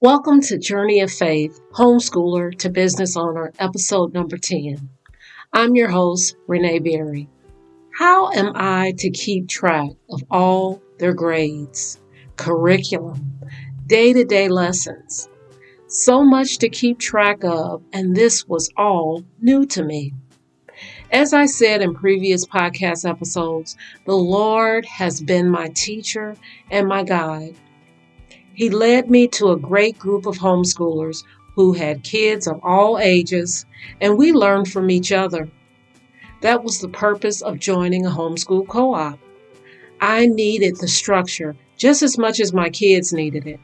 Welcome to Journey of Faith, Homeschooler to Business Owner, episode number 10. I'm your host, Renee Berry. How am I to keep track of all their grades, curriculum, day-to-day lessons? So much to keep track of, and this was all new to me. As I said in previous podcast episodes, the Lord has been my teacher and my guide. He led me to a great group of homeschoolers who had kids of all ages, and we learned from each other. That was the purpose of joining a homeschool co-op. I needed the structure just as much as my kids needed it.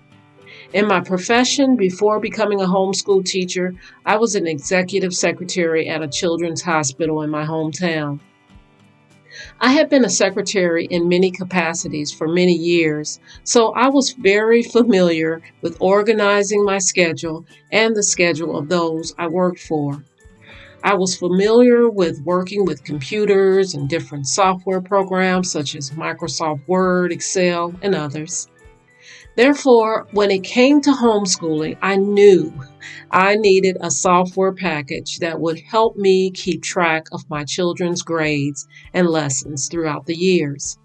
In my profession, before becoming a homeschool teacher, I was an executive secretary at a children's hospital in my hometown. I had been a secretary in many capacities for many years, so I was very familiar with organizing my schedule and the schedule of those I worked for. I was familiar with working with computers and different software programs such as Microsoft Word, Excel, and others. Therefore, when it came to homeschooling, I knew I needed a software package that would help me keep track of my children's grades and lessons throughout the years.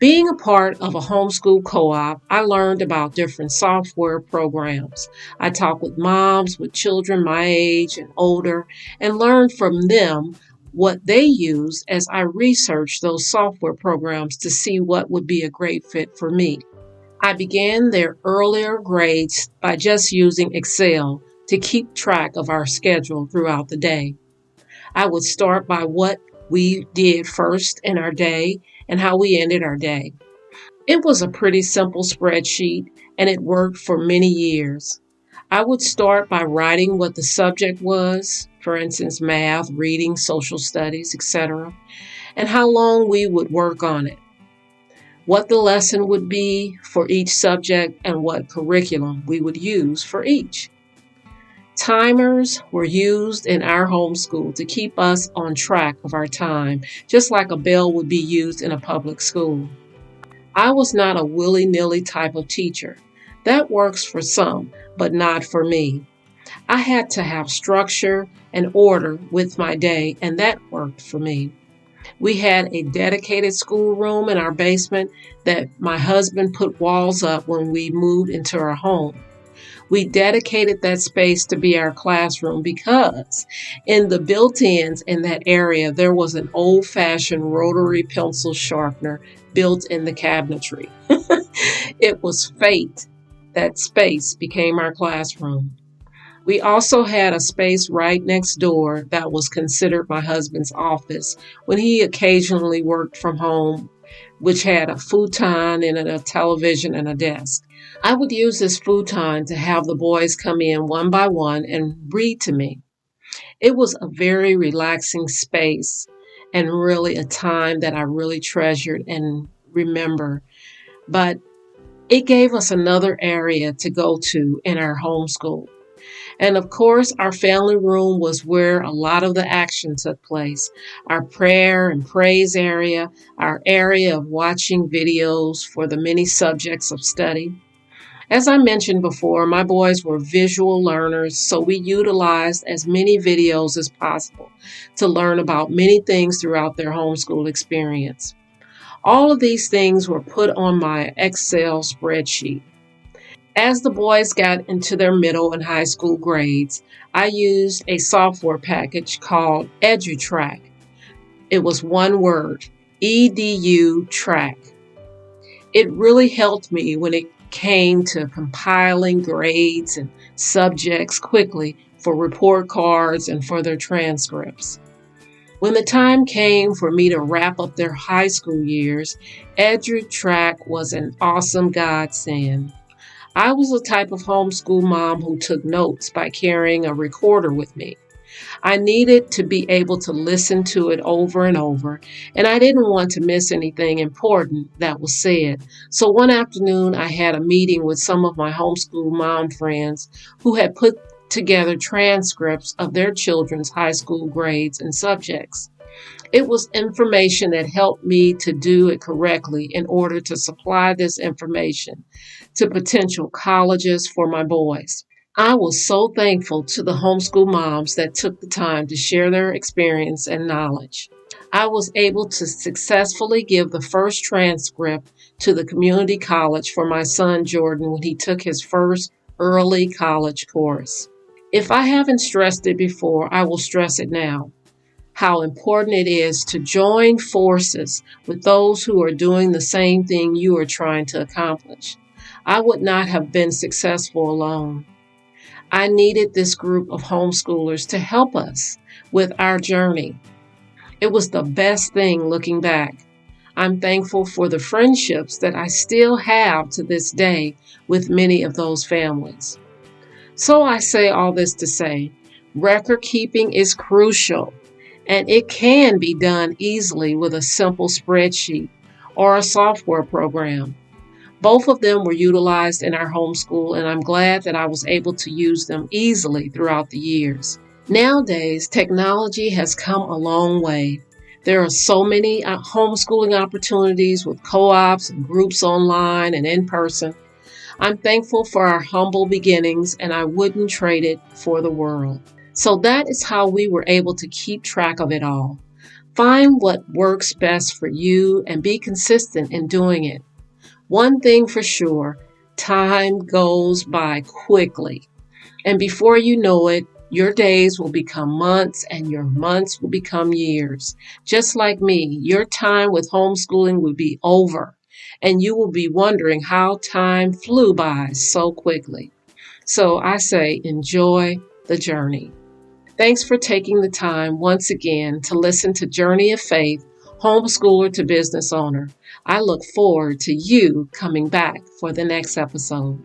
Being a part of a homeschool co-op, I learned about different software programs. I talked with moms with children my age and older and learned from them what they used as I researched those software programs to see what would be a great fit for me. I began their earlier grades by just using Excel to keep track of our schedule throughout the day. I would start by what we did first in our day and how we ended our day. It was a pretty simple spreadsheet and it worked for many years. I would start by writing what the subject was, for instance, math, reading, social studies, etc., and how long we would work on it, what the lesson would be for each subject, and what curriculum we would use for each. Timers were used in our homeschool to keep us on track of our time, just like a bell would be used in a public school. I was not a willy-nilly type of teacher. That works for some, but not for me. I had to have structure and order with my day, and that worked for me. We had a dedicated schoolroom in our basement that my husband put walls up when we moved into our home. We dedicated that space to be our classroom because in the built-ins in that area, there was an old-fashioned rotary pencil sharpener built in the cabinetry. It was fate that space became our classroom. We also had a space right next door that was considered my husband's office when he occasionally worked from home, which had a futon and a television and a desk. I would use this futon to have the boys come in one by one and read to me. It was a very relaxing space and really a time that I really treasured and remember. But it gave us another area to go to in our homeschool. And of course, our family room was where a lot of the action took place. Our prayer and praise area, our area of watching videos for the many subjects of study. As I mentioned before, my boys were visual learners, so we utilized as many videos as possible to learn about many things throughout their homeschool experience. All of these things were put on my Excel spreadsheet. As the boys got into their middle and high school grades, I used a software package called EduTrack. It was one word, EDU Track. It really helped me when it came to compiling grades and subjects quickly for report cards and for their transcripts. When the time came for me to wrap up their high school years, EduTrack was an awesome godsend. I was the type of homeschool mom who took notes by carrying a recorder with me. I needed to be able to listen to it over and over, and I didn't want to miss anything important that was said. So one afternoon, I had a meeting with some of my homeschool mom friends who had put together transcripts of their children's high school grades and subjects. It was information that helped me to do it correctly in order to supply this information to potential colleges for my boys. I was so thankful to the homeschool moms that took the time to share their experience and knowledge. I was able to successfully give the first transcript to the community college for my son Jordan when he took his first early college course. If I haven't stressed it before, I will stress it now. How important it is to join forces with those who are doing the same thing you are trying to accomplish. I would not have been successful alone. I needed this group of homeschoolers to help us with our journey. It was the best thing looking back. I'm thankful for the friendships that I still have to this day with many of those families. So I say all this to say, record keeping is crucial, and it can be done easily with a simple spreadsheet or a software program. Both of them were utilized in our homeschool, and I'm glad that I was able to use them easily throughout the years. Nowadays, technology has come a long way. There are so many homeschooling opportunities with co-ops and groups online and in person. I'm thankful for our humble beginnings, and I wouldn't trade it for the world. So that is how we were able to keep track of it all. Find what works best for you and be consistent in doing it. One thing for sure, time goes by quickly. And before you know it, your days will become months and your months will become years. Just like me, your time with homeschooling will be over and you will be wondering how time flew by so quickly. So I say, enjoy the journey. Thanks for taking the time once again to listen to Journey of Faith, Homeschooler to Business Owner. I look forward to you coming back for the next episode.